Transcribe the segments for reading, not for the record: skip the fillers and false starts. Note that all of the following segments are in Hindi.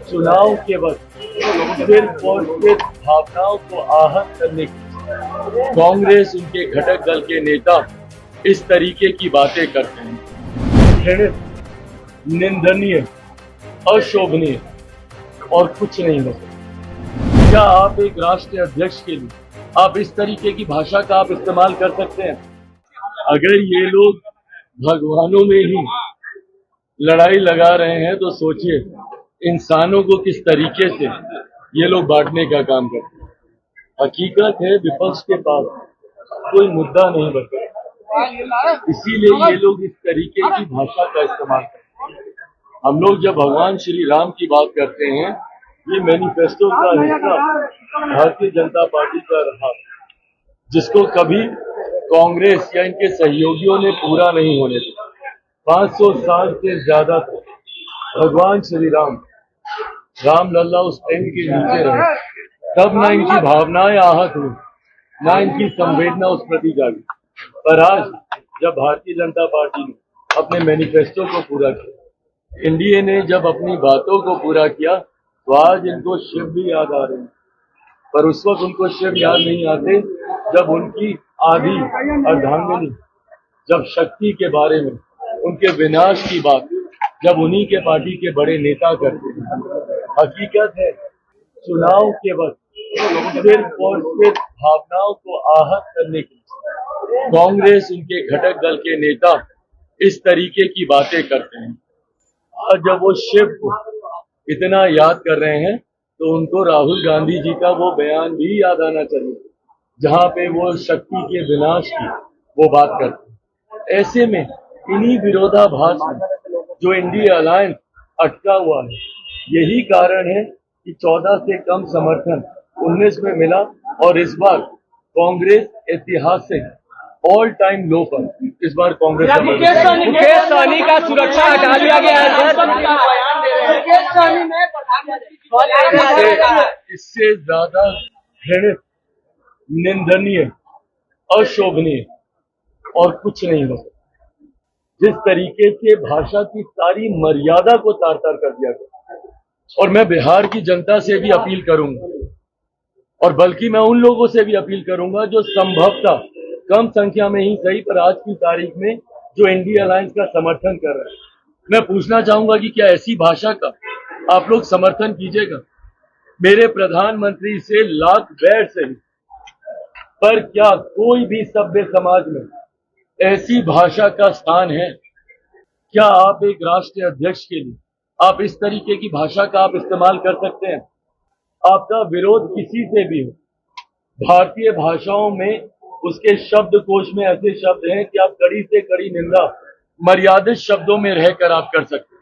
चुनाव के वक्त सिर्फ और सिर्फ भावनाओं को आहत करने की कांग्रेस उनके घटक दल के नेता इस तरीके की बातें करते हैं। घृणित, निंदनीय, अशोभनीय और कुछ नहीं हो सकता। क्या आप एक राष्ट्रीय अध्यक्ष के लिए आप इस तरीके की भाषा का आप इस्तेमाल कर सकते हैं? अगर ये लोग भगवानों में ही लड़ाई लगा रहे हैं तो सोचिए इंसानों को किस तरीके से ये लोग बांटने का काम करते हैं। हकीकत है विपक्ष के पास कोई मुद्दा नहीं बचा, इसीलिए ये लोग इस तरीके की भाषा का इस्तेमाल करते हैं। हम लोग जब भगवान श्री राम की बात करते हैं, ये मैनिफेस्टो का हिस्सा भारतीय जनता पार्टी का रहा, जिसको कभी कांग्रेस या इनके सहयोगियों ने पूरा नहीं होने दिया। 500 साल से ज्यादा भगवान श्री राम लल्ला उस टेंट के नीचे रहे, तब ना इनकी भावनाएं आहत हुई, ना इनकी संवेदना उस प्रति जागी। पर आज जब भारतीय जनता पार्टी ने अपने मैनिफेस्टो को पूरा किया, एनडीए ने जब अपनी बातों को पूरा किया, तो आज इनको शिव भी याद आ रहे हैं। पर उस वक्त उनको शिव याद नहीं आते जब उनकी आधी अर्धांगिनी, जब शक्ति के बारे में, उनके विनाश की बात जब उन्हीं के पार्टी के बड़े नेता करते हैं। हकीकत है चुनाव के वक्त सिर्फ और सिर्फ भावनाओं को आहत करने की कांग्रेस उनके घटक दल के नेता इस तरीके की बातें करते हैं। आज जब वो शिव को इतना याद कर रहे हैं तो उनको राहुल गांधी जी का वो बयान भी याद आना चाहिए, जहां पे वो शक्ति के विनाश की वो बात करते हैं। ऐसे में इन्हीं विरोधाभास में जो इंडिया अलायंस अटका हुआ है, यही कारण है कि 14 से कम समर्थन 19 में मिला और इस बार कांग्रेस ऐतिहासिक ऑल टाइम लो पर इस बार कांग्रेस मुकेश सहनी का सुरक्षा हटा लिया गया है सर। इससे ज्यादा घृणित, निंदनीय, अशोभनीय और कुछ नहीं हो सकता। जिस तरीके से भाषा की सारी मर्यादा को तार तार कर दिया गया, और मैं बिहार की जनता से भी अपील करूंगा, और बल्कि मैं उन लोगों से भी अपील करूंगा जो संभवतः कम संख्या में ही सही पर आज की तारीख में जो एनडीए अलायंस का समर्थन कर रहे हैं, मैं पूछना चाहूंगा कि क्या ऐसी भाषा का आप लोग समर्थन कीजिएगा? मेरे प्रधानमंत्री से लाख बैर सही, पर क्या कोई भी सभ्य समाज में ऐसी भाषा का स्थान है? क्या आप एक राष्ट्रीय अध्यक्ष के लिए आप इस तरीके की भाषा का आप इस्तेमाल कर सकते हैं? आपका विरोध किसी से भी हो, भारतीय भाषाओं में उसके शब्दकोश में ऐसे शब्द हैं कि आप कड़ी से कड़ी निंदा मर्यादित शब्दों में रहकर आप कर सकते हैं।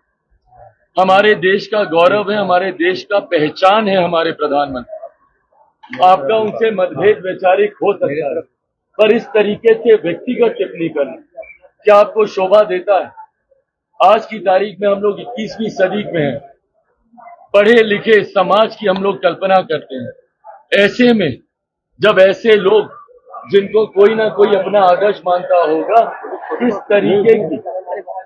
हमारे देश का गौरव है, हमारे देश का पहचान है हमारे प्रधानमंत्री। आपका उनसे मतभेद वैचारिक हो सकता है, पर इस तरीके से व्यक्तिगत टिप्पणी करना क्या आपको शोभा देता है? आज की तारीख में हम लोग 21वीं सदी में हैं, पढ़े लिखे समाज की हम लोग कल्पना करते हैं। ऐसे में जब ऐसे लोग जिनको कोई ना कोई अपना आदर्श मानता होगा, किस तरीके की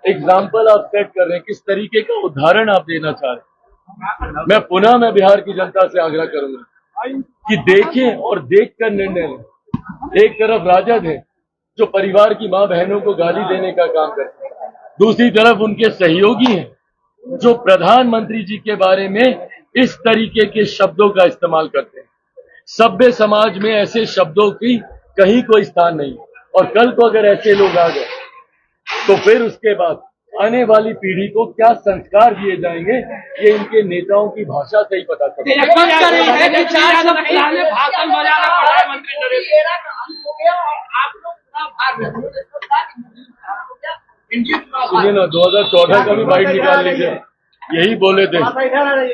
एग्जाम्पल आप सेट कर रहे हैं, किस तरीके का उदाहरण आप देना चाह रहे हैं। मैं पुनः बिहार की जनता से आग्रह करूंगा कि देखें और देखकर निर्णय लें। एक तरफ राजद है जो परिवार की मां बहनों को गाली देने का काम करते हैं, दूसरी तरफ उनके सहयोगी हैं जो प्रधानमंत्री जी के बारे में इस तरीके के शब्दों का इस्तेमाल करते हैं। सभ्य समाज में ऐसे शब्दों की कहीं कोई स्थान नहीं, और कल को अगर ऐसे लोग आ गए तो फिर उसके बाद आने वाली पीढ़ी को क्या संस्कार दिए जाएंगे, ये इनके नेताओं की भाषा से ही पता चलता सुनिए ना, 2014 का भी बाइट निकाल लीजिए, यही बोले थे।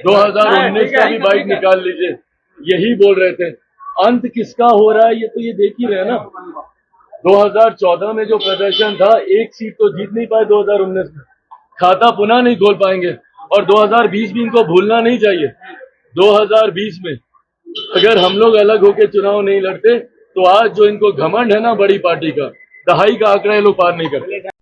2019 का भी बाइट निकाल लीजिए, यही बोल रहे थे। अंत किसका हो रहा है ये तो ये देख ही रहे ना। 2014 में जो प्रदर्शन था, एक सीट तो जीत नहीं पाए। 2019 में खाता पुनः नहीं खोल पाएंगे, और 2020 भी इनको भूलना नहीं चाहिए। 2020 में अगर हम लोग अलग होकर चुनाव नहीं लड़ते तो आज जो इनको घमंड है ना बड़ी पार्टी का, दहाई का आंकड़ा ये लोग पार नहीं करते।